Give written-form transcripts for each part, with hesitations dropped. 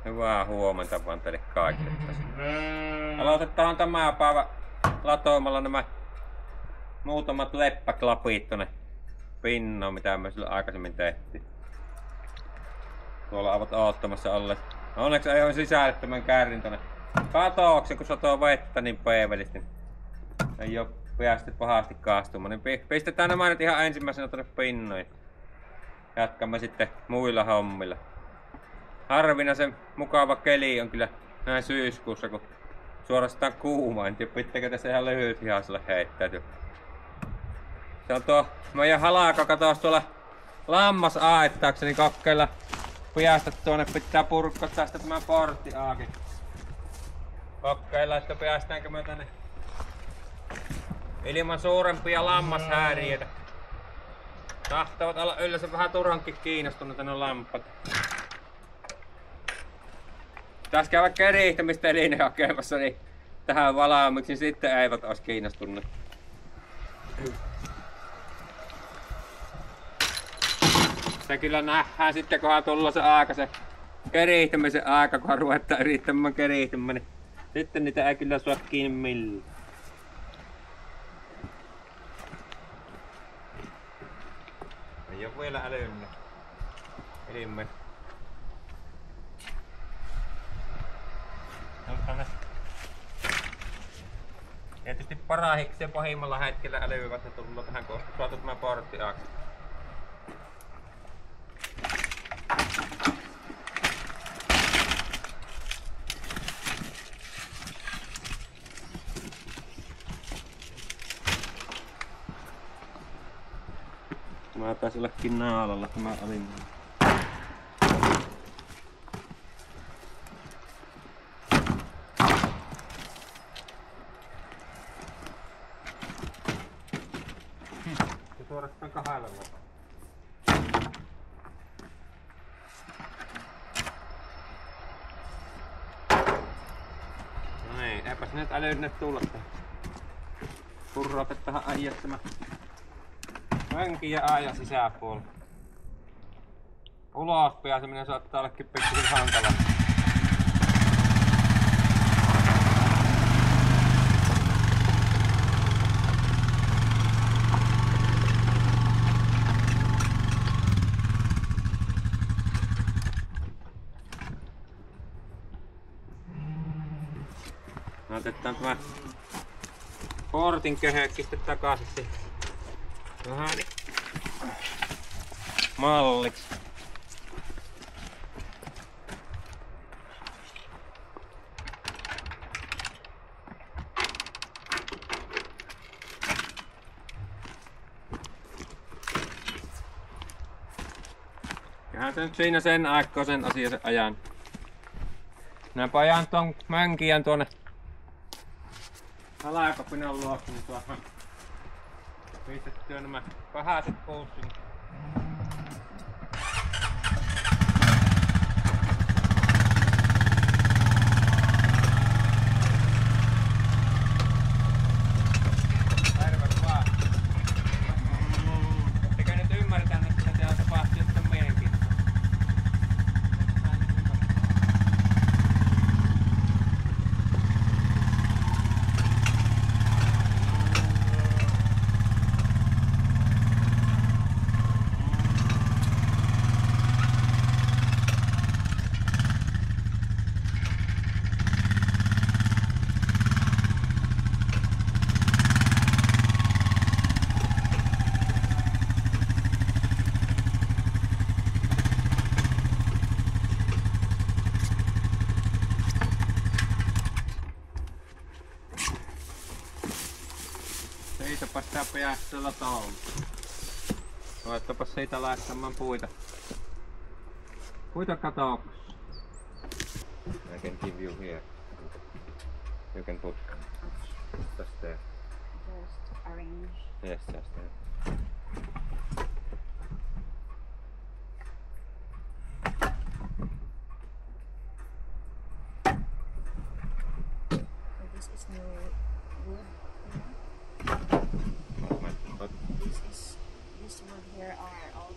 Hyvää huomenta vaan teille kaikille tässä. Aloitetaan tämä päivä latoimalla nämä muutamat leppäklapit tonne pinnoon, mitä me silloin aikaisemmin tehtiin. Tuolla ovat oottamassa alle. Onneksi ei ole sisällyttämän kärrin tonne katouksen, kun satoo vettä niin peevelisti. Ei oo päästy pahasti kaastumaan. Niin pistetään nämä nyt ihan ensimmäisenä tonne pinnoihin. Jatkamme sitten muilla hommilla. Harvinaisen mukava keli on kyllä näin syyskuussa, kun suorastaan kuuma. En tiedä, pitääkö tässä ihan lyhyt hihaselle heittäytyy. Se on tuo meidän halako, katos tuolla lammasaittaakseni kokeilla päästä tuonne. Pitää purkkottaa sitä tämä portti aakin. Kokeilla, että päästäänkö me tänne ilman suurempia lammashäiriöitä. Tahtovat olla yleensä vähän turhankin kiinnostuneita nuo lampat. Pitäis käydä kerihtämistä elineen hakemassa niin tähän valaamiksi, niin sitten eivät olisi kiinnostuneet. Se kyllä nähdään sitten, kunhan tullut se aika, se kerihtämisen aika, kunhan ruvetaan yrittämään kerihtämään, niin sitten niitä ei kyllä saa kiinni millään. Ei oo vielä älynnä. Ilmeisesti. Tietysti parahiksi ja pahimmalla hetkellä älyvät ne tullut tähän, kun on saatu tämä portti auki. Mä taisi ollakin naalalla tämä alimmainen. Suorastaan kahdella vuodella. No niin, eipäs nyt älynne tulla tähän. Purrotettahan äijättämä mönkin ja äijä sisäpuolella. Ulos pääseminen saattaa ollakin pikkuisen hankalaa. Otetaan tämä portin köhökki sitten takaisin vähän niin malliksi. Kyllähän se nyt siinä sen aikaa sen asian ajan. Minäpä ajan ton mönkiän tuonne halakapinan luokse, niin tuohon pistettyä nämä vähäiset puut sinne. Terve vaan. Ettekö nyt ymmärretään, että se tehdään tapahtuu jotain mielenkiintoista? Seisopas tää päästöllä taulu. Ruvettapas siitä laittamaan puita. Puita katouksessa. I can give you here. You can put just there. Just arrange. Yes, just there. So this is no wood. But This wood here are all.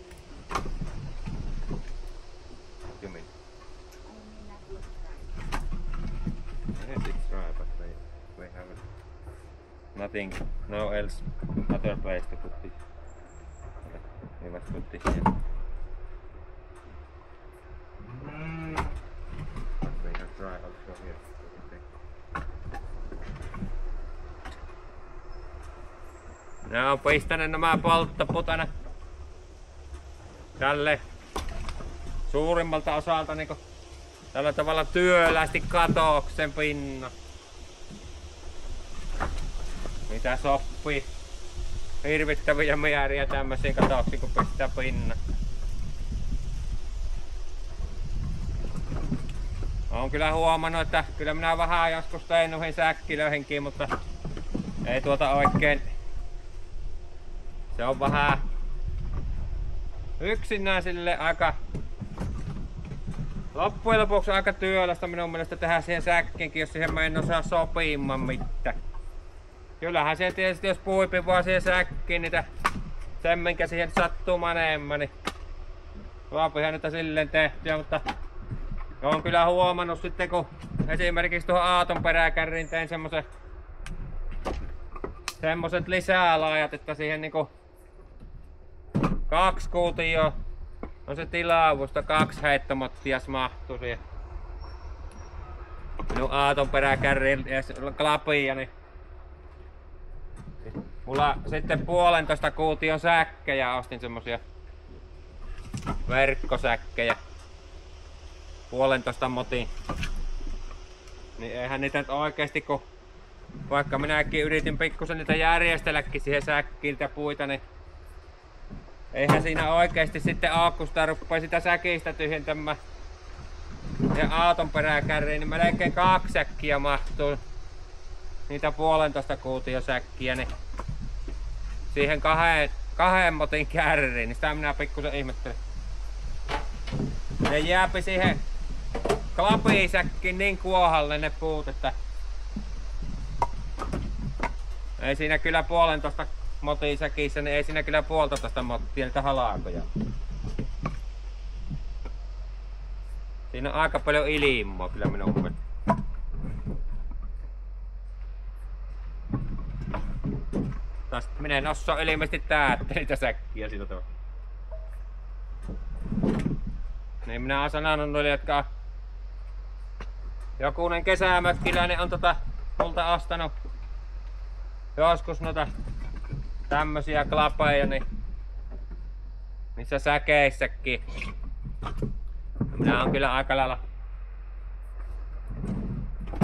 you mean? I mean not wood. Nothing, no else, other place to put this. We must put this here. We have try also here. Nää on pistänyt nämä polttoput aina tälle suurimmalta osalta niinku tällä tavalla työlästi katoksen pinnan. Mitä sopii hirvittäviä määriä tämmösiin katoksiin kun pistää pinnan. Olen kyllä huomannut, että kyllä minä vähän joskus tein noihin säkkilöihinkin, mutta ei tuota oikein. Se on vähän yksinään sille aika loppujen lopuksi aika työlästä minun mielestä tehdä siihen säkkiinkin, jos siihen mä en osaa sopimaan mitään. Kyllähän se tietysti jos puipi vaan siihen säkkiin niitä sen minkä siihen sattuu menemään, niin saapihan niitä silleen tehtyä, mutta olen kyllä huomannut sitten kun esimerkiksi tuohon aatonperäkärriin tein semmoset lisälaajat, että siihen niinku 2 kuutio on se tilavusta, 2 heittomottias mahtuu siihen minun aatonperäkärriin klapia, niin mulla sitten 1,5 kuution säkkejä, ostin semmosia verkkosäkkejä 1,5 motin, niin eihän niitä nyt oikeesti kun vaikka minäkin yritin pikkusen niitä järjestelläkin siihen säkkiin niitä puita, niin eihän siinä oikeesti sitten aakkusta ruppaa sitä säkistä tyhjentämään. Ja aatonperäkärriin, niin melkein 2 säkkiä mahtuu niitä 1,5 kuution säkkiä, niin siihen 2 motin kärriin, niin sitä minä pikkusen ihmettelen. Ne jääpi siihen klapisäkkiin niin kuohalle ne puut, että ei siinä kyllä 1,5 motin säkissä, niin ei siinä kyllä 1,5 mottia niitä halakoja. Siinä on aika paljon ilmaa kyllä minun mielestä. Taas minä en osaa ilmeisesti täyttää niitä säkkiä sillä tavalla. Niin minä oon sanonut noille, jotka jokunen kesämökkiläinen on multa ostanut joskus noita tämmösiä klapeja, niin niissä säkeissäkin. Minä oon kyllä aika lailla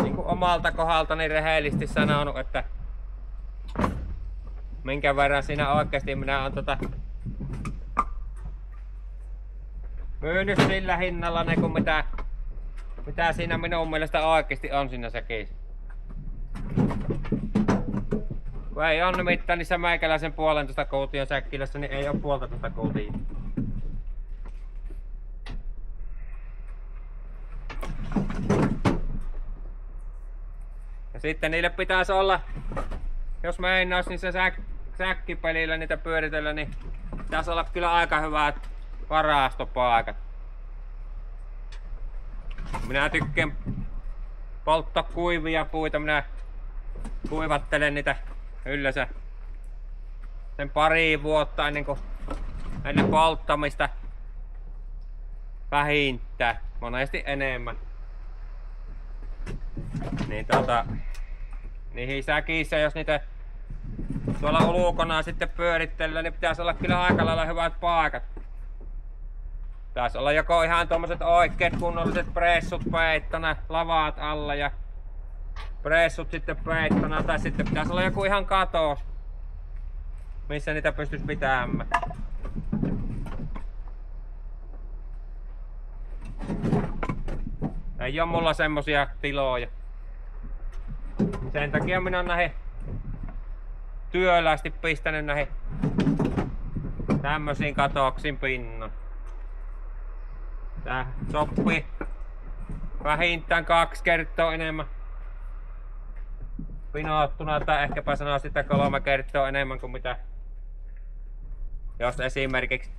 niin kuin omalta kohdaltani rehellisesti sanonut, että minkä verran siinä oikeesti minä oon myynyt sillä hinnalla niin kuin mitä siinä minun mielestä oikeesti on siinä säkissä. Kun ei on nimittäin niissä meikäläisen 1,5 kuution säkkilässä, niin ei oo 1,5 kuutia. Ja sitten niille pitäisi olla, jos meinais niin se säkkipelillä niitä pyöritellä, niin pitäisi olla kyllä aika hyvät varastopaikat. Minä tykkään polttaa kuivia puita, minä kuivattelen niitä yleensä sen 2 vuotta ennen polttamista vähintään, monesti enemmän. Niin niihin säkissä, jos niitä tuolla ulkona sitten pyörittelee, niin pitäisi olla kyllä aika lailla hyvät paikat. Pitäisi olla joko ihan tommoset oikeet kunnolliset pressut peittona, lavaat alla ja pressut sitten peittona, tai sitten pitäisi olla joku ihan katos, missä niitä pystyisi pitämään. Ei oo mulla semmosia tiloja. Sen takia minä oon näihin työlästi pistänyt näihin tämmösiin katoksiin pinnan. Tää sopii vähintään 2 kertaa enemmän pinottuna, tai ehkäpä sanoa sitä 3 kertaa enemmän kuin mitä jos esimerkiksi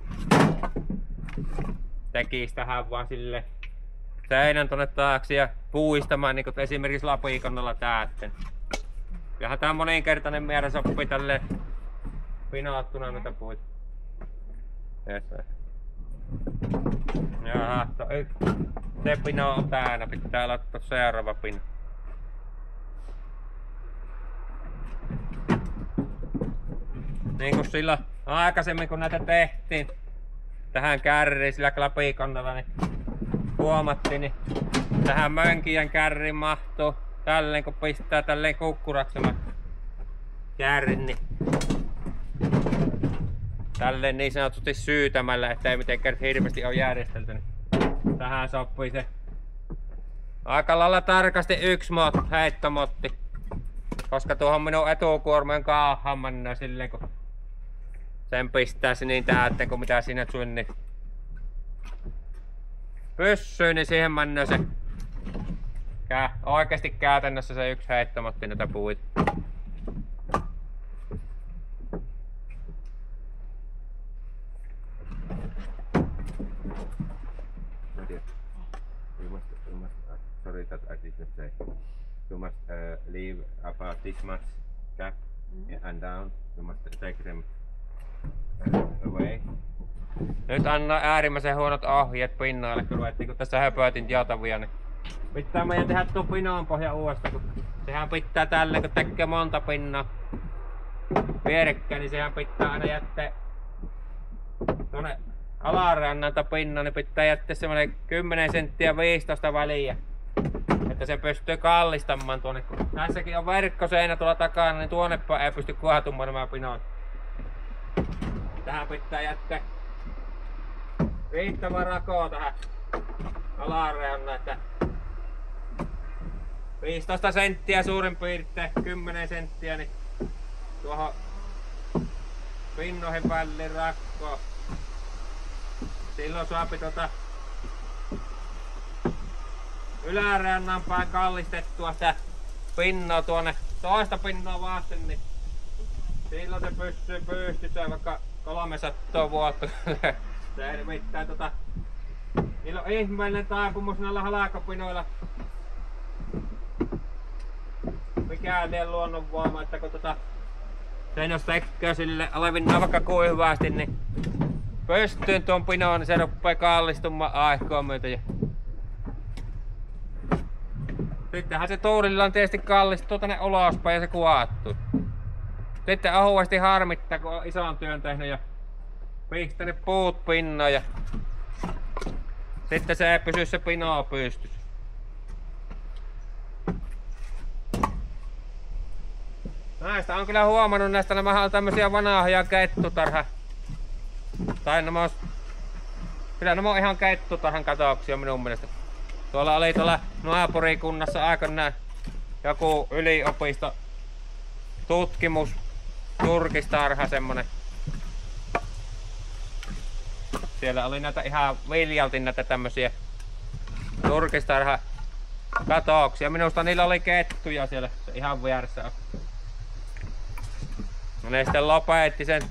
tekis tähän vaan sille seinän tonne taakse ja puistamaan niin kuin esimerkiksi lapikonnalla täytten. Jaha, tää moninkertainen määrä sopii tälleen pinaattuna noita puita. Tässä. Jaha, se pino on täällä, pitää laittaa seuraava pino. Niin kuin silloin aikaisemmin kun näitä tehtiin tähän kärriin sillä klapikonnalla, niin huomattiin, niin tähän mönkijän kärriin mahtuu tälleen kun pistää tälleen kukkuraksi tämä kärrin, niin tälleen niin sanotusti syytämällä, ettei mitenkään hirveästi ole järjestelty, niin tähän sopii se aika lailla tarkasti yksi heittomotti, koska tuohon minun etukuormen kaahan mennään silleen kun sen pistää se niin täyteen kuin mitä siinä sunni pyssyy, niin siihen mennään se oikeesti käytännössä se yksi heittomotti näitä puita. Sorry that I did not say. You must leave about this much gap and down. You must take them away. Nyt anna äärimmäisen huonot ohjeet pinnaille, kun tässä höpötin jatavia, niin pitää meidän tehdä tuo pinoon pohja uudestaan, kun sehän pitää tälleen, kun tekee monta pinnaa vierekkäin, niin sehän pitää aina jättää tuonne alarannalta pinnan, niin pitää jättää semmonen 10 senttiä 15 väliä, että se pystyy kallistamaan tuonne. Tässäkin on verkkoseinä tuolla takana, niin tuonnepäin ei pysty kaatumaan nämä pinot. Tähän pitää jättää riittävä rakoa tähän alareunaan, että 15 senttiä suurin piirtein, 10 senttiä, niin tuohon pinnoihin väliin rakkoa. Silloin saapi yläreunan päin kallistettua sitä pinnoa tuonne toista pinnoa vasten, niin silloin se pysyy pystyssä vaikka 300 vuotta. Se nimittäin niillä on ihmeellinen taipumus näillä halakopinoilla. Mikään liian luonnonvoima, että kun sen jos tekee sille alevinnaan vaikka kuin hyvästi, niin pystyyn tuon pinoon, niin se rupeaa kallistumaan aikaa myöten. Sittenhän se tuulillaan tietysti kallistuu tänne ulospäin ja se kuvattuu. Sitten ohuesti harmittaa, kun on ison työn tehnyt ja pistänyt puut pinnaan ja sitten se ei pysy se pino pystyssä. Näistä on kyllä huomannut, näistä nämä on tämmösiä vanhoja kettutarha. Tai nämä on, kyllä nämä on ihan kettutarhan katoksia minun mielestä. Tuolla oli tuolla naapurikunnassa aikanaan joku yliopisto tutkimus turkistarha semmonen. Siellä oli näitä ihan viljalti näitä tämmösiä turkistarha katoksia. Minusta niillä oli kettuja siellä ihan vieressä. No ne sitten lopetti sen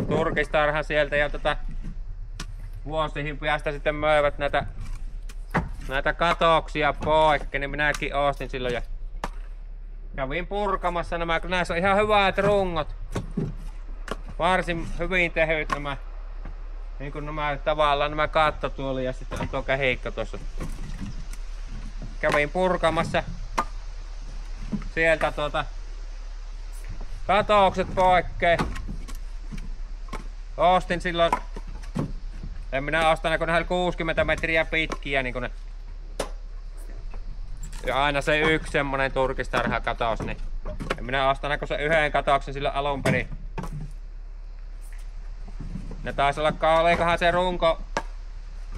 turkistarhan sieltä ja vuosihin päästä sitten möivät näitä katoksia poikki, niin minäkin ostin silloin ja kävin purkamassa nämä, kun näissä on ihan hyvät rungot. Varsin hyvin tehyt nämä, niin kuin nämä tavallaan nämä kattotuoli ja sitten on tuo kähiikka tuossa. Kävin purkamassa sieltä katokset poikkeen. Ostin silloin, en minä ostanut, kun ne oli 60 metriä pitkiä niin kun ne. Ja aina se yksi semmonen turkistarha katos, niin en minä ostanut, kun se yhden katoksen silloin alun perin. Ne taisi olla, olikohan se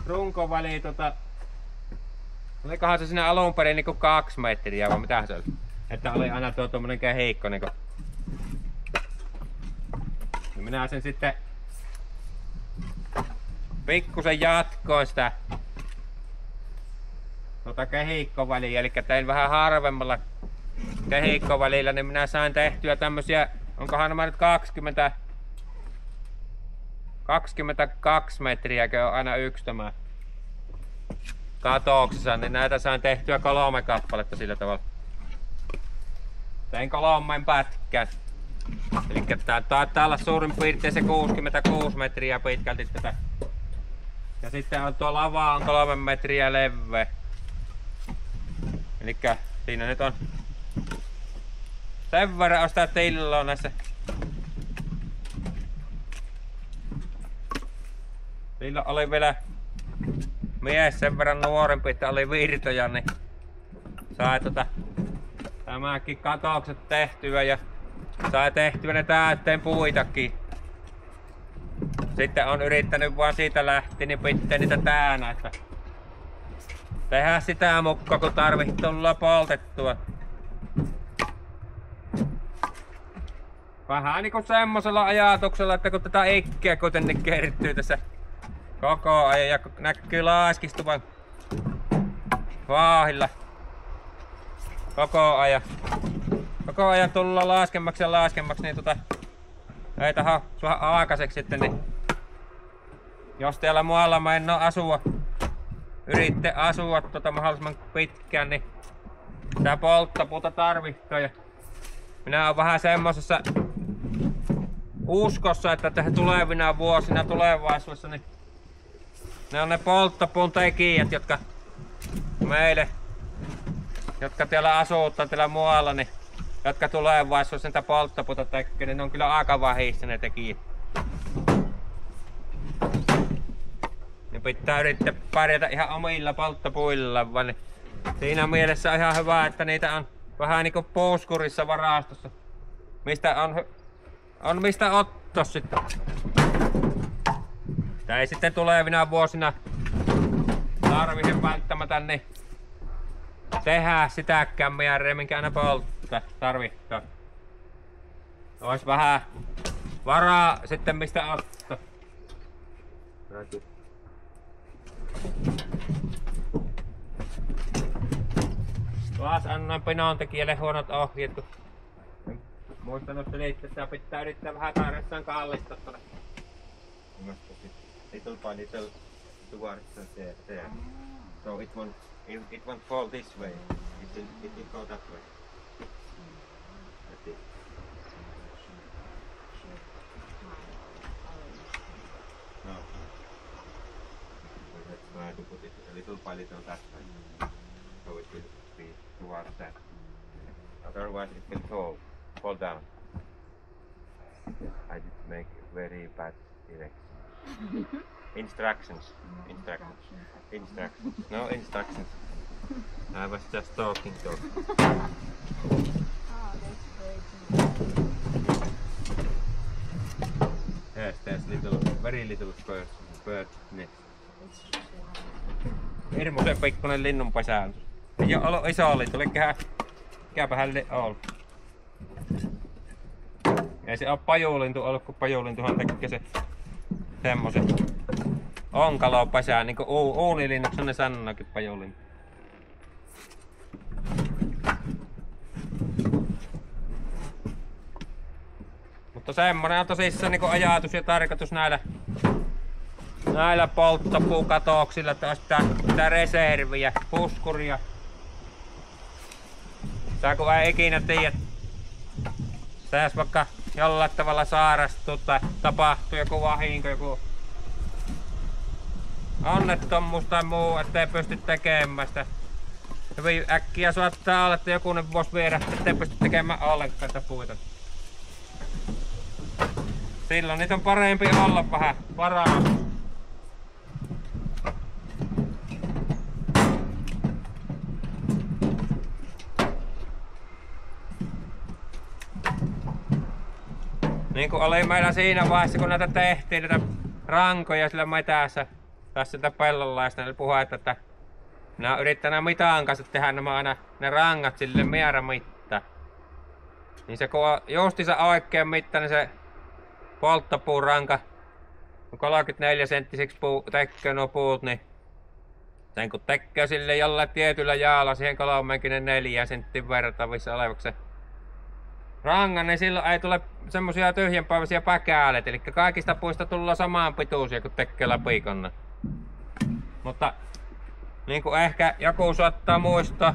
runkoväli olikohan se siinä alun perin niinku 2 metriä vai mitä se oli? Että oli aina tuommoinen kehikko niinku. Ja minä sen sitten pikkusen jatkoin sitä kehikkoväliä, eli tein vähän harvemmalla kehikkovälillä, niin minä sain tehtyä tämmösiä, onkohan nämä nyt 22 metriäkö on aina yksi tämä katoksessa, niin näitä sain tehtyä 3 kappaletta sillä tavalla. Tein 3 pätkän. Elikkä tää taitaa olla suurin piirtein se 66 metriä pitkälti tätä. Ja sitten on tuo lava on 3 metriä leveä. Elikkä siinä nyt on sen verran on sitä tilloa näissä. Silloin oli vielä mies sen verran nuorempi, että oli virtoja, niin sai tämäkin katokset tehtyä ja sai tehtyä ne täytteen puitakin. Sitten on yrittänyt vaan siitä lähteä, niin pitää niitä täänä, että tehdään sitä mukaa, kun tarvitsee tulla poltettua. Vähän niinku semmosella ajatuksella, että kun tätä ikkeä kuitenkin kertyy tässä koko ajan ja näkyy laiskistuvan vaahilla koko ajan tullaan laskemmaksi ja laskemmaksi, niin ei taha saada aikaiseksi sitten, niin jos täällä muualla mennä yritte asua mahdollisimman pitkään, niin tää polttopuuta tarvitsee. Ja minä olen vähän semmosessa uskossa, että tähän tulevina vuosina tulevaisuudessa niin ne on ne polttopuun tekijät, jotka meille, jotka täällä asuuttaa täällä muualla, niin jotka tulevaisuudessa niitä polttopuuta tekee, niin ne on kyllä aika vähissä ne tekijät. Niin pitää yrittää pärjätä ihan omilla polttopuilla, vaan niin siinä mielessä on ihan hyvä, että niitä on vähän niinku puskurissa varastossa, mistä on mistä ottaa sitten. Sitä ei sitten tulevina vuosina tarvitse välttämättä niin tehdä sitäkään määriä, minkä aina polttaa tarvittaa. Ois vähän varaa sitten mistä ottaa. Taas annoin pinontekijälle huonot ohjeet, kun en muistanut selittää, että pitää yrittää vähän tarjessaan kallistaa tuonne. Little by little towards there. So it won't fall this way. It will go that way. That's it. No. Let's try to put it a little by little that way. So it will be towards that. Otherwise it can fall down. I did make very bad direction. Instructions. No instructions. I was just talking to. Oh, that's great. Yes, there's very little bird nest. Hirmuisen pikkuinen linnunpesä on. Ei oo ollut iso lintu, mikäpähän ollut. Ei se oo pajulintu ollut, kun pajulintuhan tekee se semmosen onkalopesää, niinku uunilinnuksi ne sanookin pajulintu. Mutta semmonen on tosissaan niinku ajatus ja tarkoitus näillä polttopuukatoksilla, että olisi sitä reserviä, puskuria. Tää kun ei ikinä tiedä, jos vaikka jollain tavalla sairastuu tai tapahtuu joku vahinko, joku onnettomuus tai muu, ettei pysty tekemään sitä. Hyvin äkkiä saattaa olla, että jokunen voisi viedä, ettei pysty tekemään ollenkaan sitä puita. Silloin niitä on parempi olla vähän varaa. Niin kuin oli meillä siinä vaiheessa, kun näitä tehtiin, näitä rankoja sillä metässä, tässä sitä pellolla, ja sitten puhua, että minä olen yrittänyt mitan kanssa tehdä nämä aina ne rangat sille määrämitta. Niin se kun on justiinsa oikein mitta, niin se polttopuuranka, kun 34 senttiseksi tekee nuo puut, niin sen kun tekee sille jollain tietyllä jaalla siihen 34 senttin vertavissa olevaksi se rangan, niin silloin ei tule semmosia tyhjänpäiväisiä päkääleitä, eli kaikista puista tullaan samaan pituisia kun tekee läpikonna. Mutta niin kuin ehkä joku saattaa muistaa,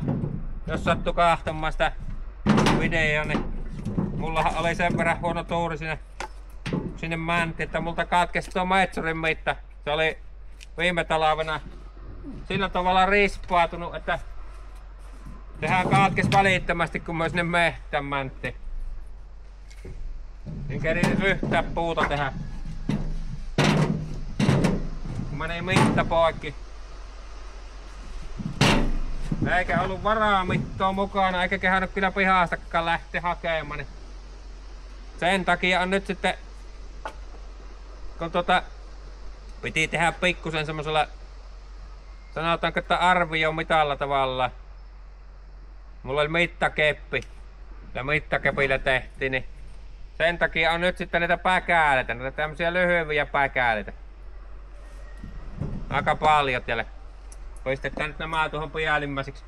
jos sattuu kahtomaan sitä video, niin mullahan oli sen verran huono tuuri sinne mänti, että multa katkesi tuo metsurin mitta. Se oli viime talvena sillä tavalla rispaatunut, että sehän katkesi välittömästi, kun mä sinne mehtän mäntti. En kerin yhtään puuta tehdä. Meni mitta poikki. Eikä ollut varaa mittoa mukana, eikä kehannut kyllä pihastakaan lähteä hakemaan. Niin sen takia on nyt sitten, kun piti tehdä pikkusen semmosella, sanotaanko, että arviomitalla tavalla. Mulla oli mittakeppi ja mittakepillä tehtiin, niin sen takia on nyt sitten näitä päkäleitä, näitä tämmösiä lyhyviä päkäleitä. Aika paljon siellä. Pistetään nyt nämä tuohon päällimmäiseksi.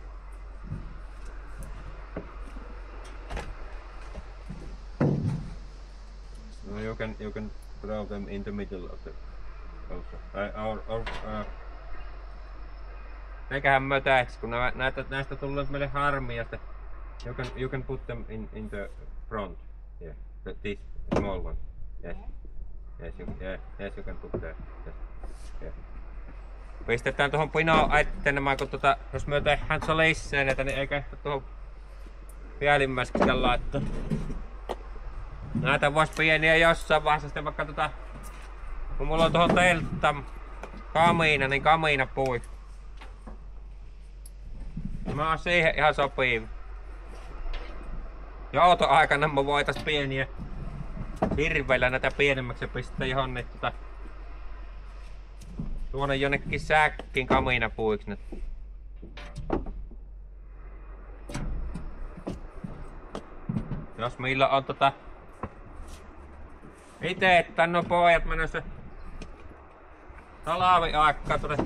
No, you can throw them in the middle of the also. Eiköhän mötäiksi, kun näistä tullut nyt meille harmia. You can put them in the front. Yeah, this small one. Yes. Yes, you can put there. Yes. Yeah. Pistetään tuohon pinoon etenemään, kun jos me tehdään lisää näitä, niin eikä ehkä tuohon päällimmäiseksi laittaa. Näitä vois pieniä jossain vaiheessa sitten vaikka kun mulla on tuohon teltta kamiina, niin kamiina pui. Mä oon siihen ihan sopiva. Joutoaikana me voitais pieniä hirveillä näitä pienemmäksi ja pistää johonkin tuonne jonnekin säkkiin kamiinapuiksi nyt. Jos meillä on ite, että no pojat menossa talviaikaa tuonne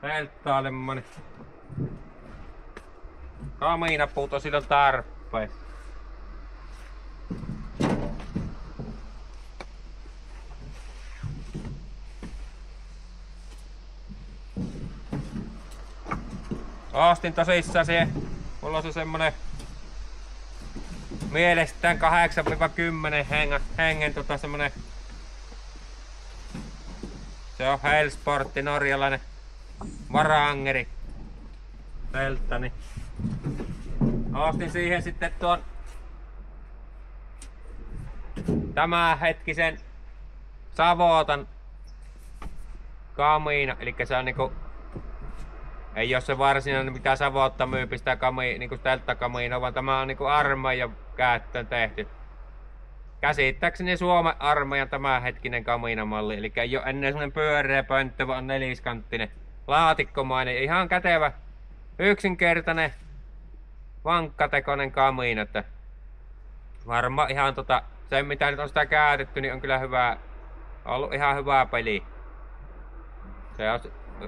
telttailemaan, niin kamiinapuut on silloin tarpeessa. Ostin tosissaan siihen, mulla on se semmonen mielestään 8-10 hengen semmonen, se on Hellsportti, norjalainen varangeri teltta, niin ostin siihen sitten tuon tämän hetkisen Savotan kamiina, eli se on niinku, ei oo se varsinainen mitä Savotta myy pistää niinku telttakamiina, vaan tämä on niinku armeijan käyttöön tehty. Käsittääkseni Suomen armeijan tämänhetkinen kamiinamalli, eli ei oo ennen semmonen pyöreä pönttö, vaan neliskanttinen laatikkomainen, ihan kätevä, yksinkertainen, vankkatekoinen kamiina. Että varmaan ihan se mitä nyt on sitä käytetty, niin on kyllä hyvä, ollut ihan hyvä peli. Se on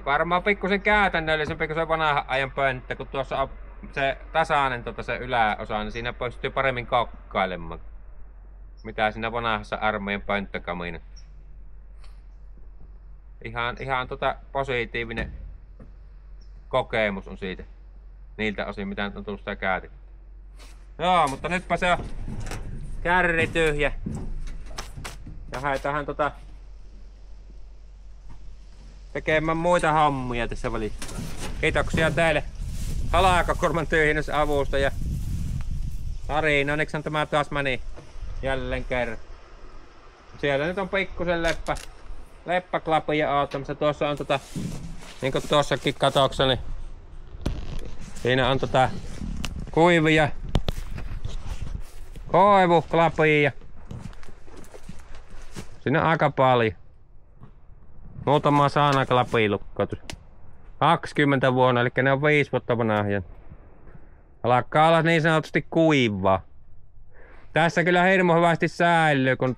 varmaan pikkusen käytännöllisempi kuin se vanhan ajan pönttö, kun tuossa on se tasainen se yläosa, niin siinä pystyy paremmin kokkailemaan. Mitä siinä vanhassa armeijan pönttökamiina. Ihan positiivinen kokemus on siitä. Niiltä osin mitä on tullut sitä käytetty. Joo, mutta nytpä se on kärri tyhjä. Ja haetaan tekemään muita hommia tässä välissä. Kiitoksia teille Halakakurman tyhjennysavusta ja Ari, onneksi tämä taas meni jälleen kerran. Siellä nyt on pikkusen leppäklapia auttamassa. Tuossa on niin kuin tuossakin katoksessa, niin siinä on kuivia koivuklapia. Siinä on aika paljon. Muutama saanaklapia lukkoitus. 20 vuonna, eli ne on 5 vuotta vanhoja. Alkaa olla niin sanotusti kuivaa. Tässä kyllä hirmu hyvästi säilyy, kun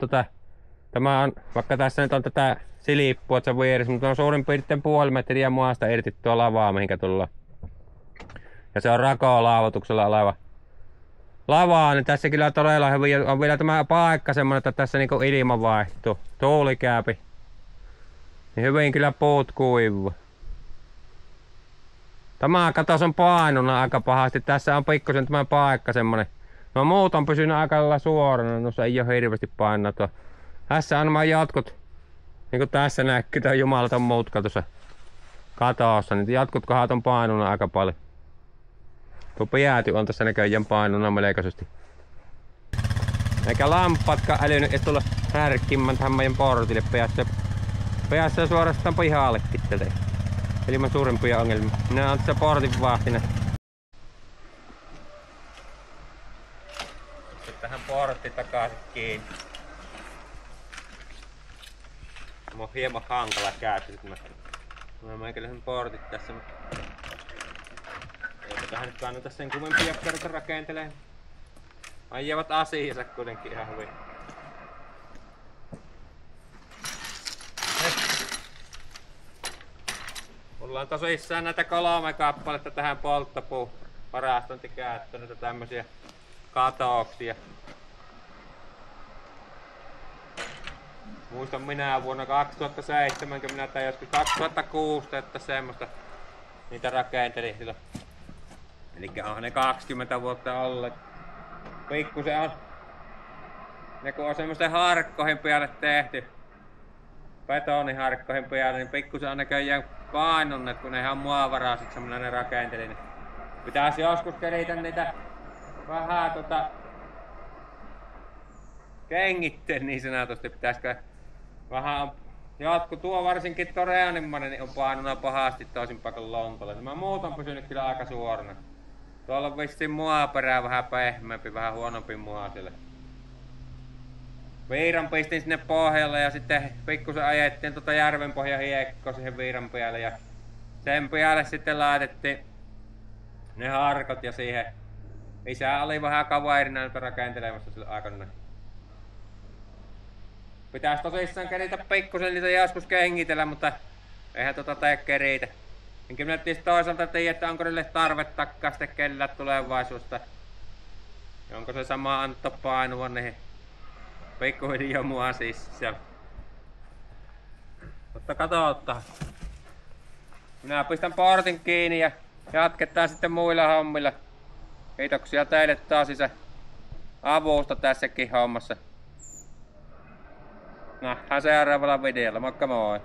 tämä on, vaikka tässä nyt on tätä silippua tässä vieressä, mutta on suurin piirtein puoli metriä maasta irti tuo lavaa, mihinkä tullaan. Ja se on rakolaavoituksella oleva lavaa, niin tässä kyllä todella hyvin. On vielä tämä paikka semmonen, että tässä niinku ilma vaihtuu. Tuulikääpi. Niin hyvin kyllä puut kuivuu. Tämä katos on painunut aika pahasti. Tässä on pikkusen tämä paikka semmonen. No muut on pysynyt aika lailla suorana, no se ei oo hirveästi painottua. Tässä on nämä jotkut, niinku tässä näkyy tää jumalaton mutka tuossa katossa, niin jotkut kohdat on painunut aika paljon. Tuo pääty on tässä näköjään painunut melkoisesti. Eikä lampaatkaan älynyt et tulla härkkimään tähän meidän portille. Päässä suorastaan pihallekin tätä. Ilman suurempia ongelmia. Minä oon tässä portin vahtina. Tähän portti takaisin kiinni. Mä oon hieman hankala käyttää. Mä meikäläisen portit tässä. Eipä tähän nyt kannata sen kummempia kerta rakenteleen. Ajavat asiansa kuitenkin ihan hyvin. Mulla on tosissaan näitä 3 kappaletta tähän polttopuu varastointikäyttöön, näitä tämmösiä katoksia. Muistan minä vuonna 2070 tai joskus 2006, että semmoista niitä rakentelin silloin. Elikkä on ne 20 vuotta olleet. Pikkusen on, ne kun on semmoisten harkkoihin päälle tehty, betoniharkkoihin päälle, niin pikkusen on näköjään painunneet, kun ne ihan muovaraiset semmonen ne rakenteli. Niin pitäisi joskus keritä niitä vähän kengittää niin sanotusti, pitäisikö vähän jotkut tuo varsinkin tuo reunimmainen niin on painunut pahasti toisin paikan lontolle. Nämä muut on pysynyt kyllä aika suorana. Tuolla on vissiin muoperää vähän pehmeämpi, vähän huonompi mua sille. Viiran pistin sinne pohjalle ja sitten pikkusen ajettiin järvenpohjan hiekkoa siihen viiran päälle ja sen päälle sitten laitettiin ne harkot ja siihen. Isä oli vähän kaverina nyt rakentelemassa sille aikana. Pitäis tosissaan keritä pikkusen niitä joskus kengitellä, mutta eihän tee keritä. Enkä minä tietysti toisaalta tiedä, että onko niille tarvettakaan sitten kellään tulevaisuudesta. Ja onko se sama Antto painuva niihin pikkuhiljaa mua sisään. Mutta katsotaan. Minä pistän portin kiinni ja jatketaan sitten muilla hommilla. Kiitoksia teille taas avusta tässäkin hommassa. Nähdään seuraavalla videolla. Moikka moi!